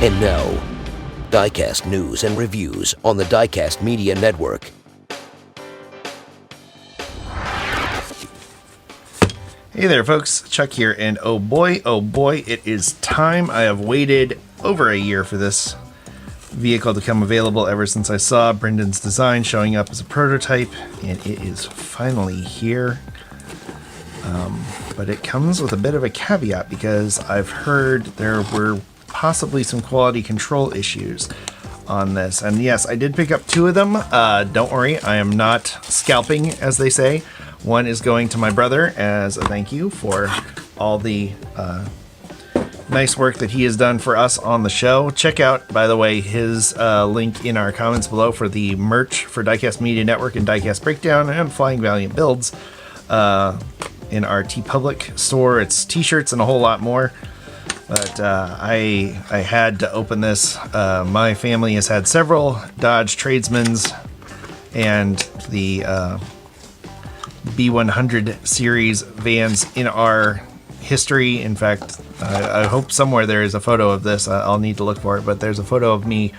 And now, Diecast news and reviews on the Diecast Media Network. Hey there folks, Chuck here, and oh boy, it is time. I have waited over a year for this vehicle to come available ever since I saw Brendan's design showing up as a prototype, and it is finally here. But it comes with a bit of a caveat because I've heard there were possibly some quality control issues on this. And yes, I did pick up two of them. Don't worry, I am not scalping, as they say. One is going to my brother as a thank you for all the nice work that he has done for us on the show. Check out, by the way, his link in our comments below for the merch for Diecast Media Network and Diecast Breakdown and Flying Valiant Builds in our TeePublic store. It's t-shirts and a whole lot more. But I had to open this. My family has had several Dodge Tradesmans and the B100 series vans in our history. In fact, I hope somewhere there is a photo of this. I'll need to look for it, but there's a photo of me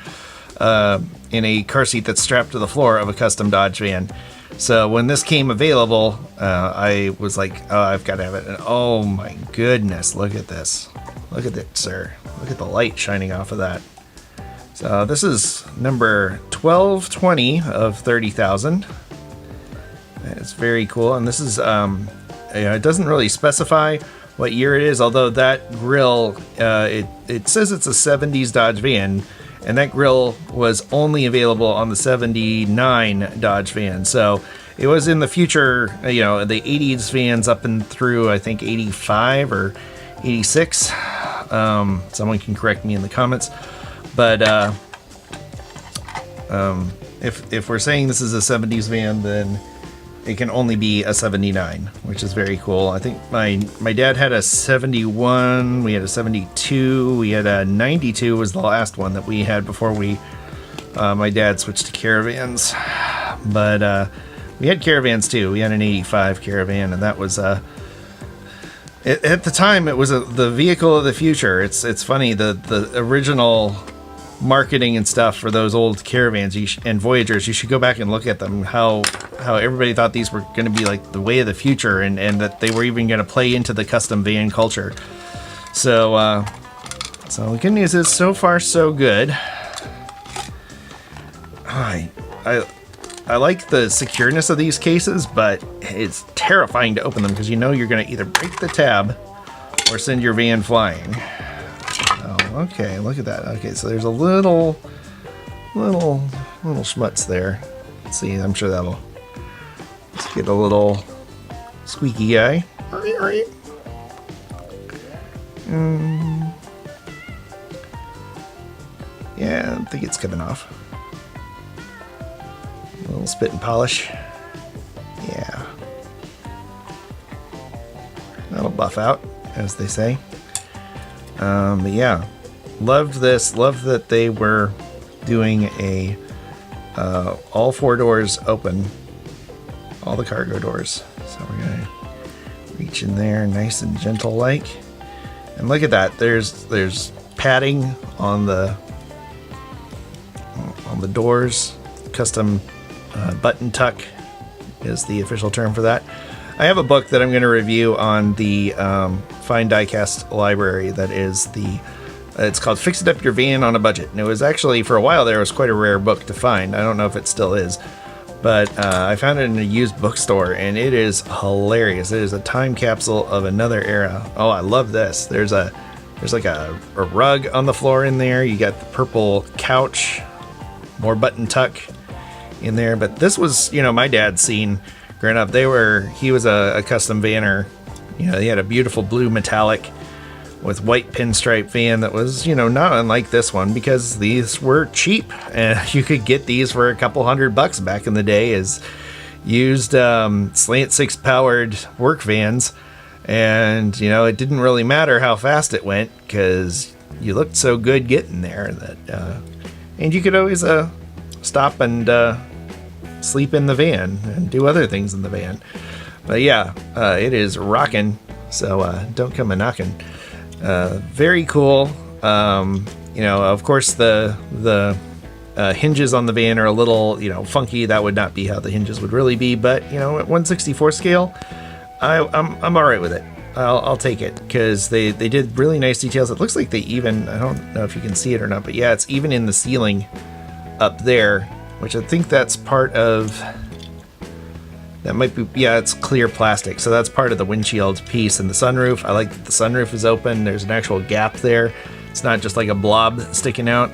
in a car seat that's strapped to the floor of a custom Dodge van. So when this came available, I was like, oh, I've got to have it. And oh my goodness, look at this. Look at it, sir. Look at the light shining off of that. So this is number 1220 of 30,000. It's very cool. And this is, it doesn't really specify what year it is, although that grill, it says it's a 70's Dodge van, and that grill was only available on the 79 Dodge van. So it was in the future, the 80s vans up and through, I think, 85 or 86. Someone can correct me in the comments. But if we're saying this is a 70s van, then it can only be a 79, which is very cool. I think my dad had a 71, we had a 72, we had a 92 was the last one that we had before my dad switched to caravans. But we had caravans too. We had an 85 caravan, and that was at the time it was the vehicle of the future. It's funny, the original marketing and stuff for those old caravans and Voyagers, you should go back and look at them, how everybody thought these were going to be like the way of the future, and that they were even going to play into the custom van culture. So the good news is, so far so good. I like the secureness of these cases, but it's terrifying to open them because you're going to either break the tab or send your van flying. Okay, look at that. Okay, so there's a little schmutz there. Let's see, I'm sure let's get a little squeaky guy. Yeah, I think it's coming off. A little spit and polish. Yeah. That'll buff out, as they say. But yeah. Loved this. Loved that they were doing all four doors open, all the cargo doors. So we're gonna reach in there, nice and gentle like. And look at that. There's padding on the doors. Custom button tuck is the official term for that. I have a book that I'm going to review on the Fine Diecast library. That is it's called Fix It Up Your Van on a Budget. And it was actually, for a while there, it was quite a rare book to find. I don't know if it still is. But I found it in a used bookstore, and it is hilarious. It is a time capsule of another era. Oh, I love this. There's like a rug on the floor in there. You got the purple couch, more button tuck in there. But this was, my dad's scene growing up. He was a custom vanner. He had a beautiful blue metallic with white pinstripe van that was, not unlike this one, because these were cheap, and you could get these for a couple $100 back in the day as used slant six powered work vans. And it didn't really matter how fast it went because you looked so good getting there that and you could always stop and sleep in the van and do other things in the van. But yeah, it is rocking, so don't come a knocking. Very cool. You know, of course, the hinges on the van are a little, you know, funky. That would not be how the hinges would really be. But, you know, at 1/64 scale, I'm all right with it. I'll take it, because they did really nice details. It looks like they even, I don't know if you can see it or not, but yeah, it's even in the ceiling up there, which I think that's part of, that might be, yeah, it's clear plastic. So that's part of the windshield piece. And the sunroof, I like that the sunroof is open. There's an actual gap there. It's not just like a blob sticking out.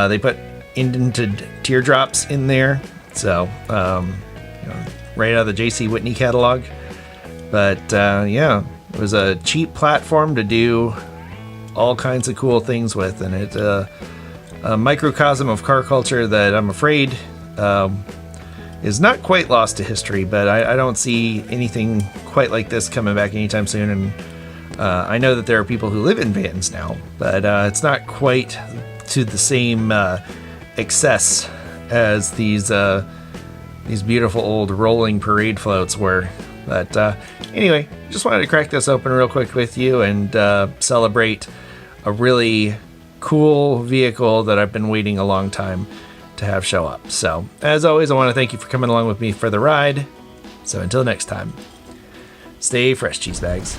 They put indented teardrops in there. So, you know, right out of the J.C. Whitney catalog. But yeah, it was a cheap platform to do all kinds of cool things with, and it's a microcosm of car culture that I'm afraid is not quite lost to history, but I don't see anything quite like this coming back anytime soon. And I know that there are people who live in vans now, but it's not quite to the same excess as these beautiful old rolling parade floats were. But anyway, just wanted to crack this open real quick with you and celebrate a really cool vehicle that I've been waiting a long time to have show up. So, as always, I want to thank you for coming along with me for the ride. So until next time, stay fresh, cheese bags.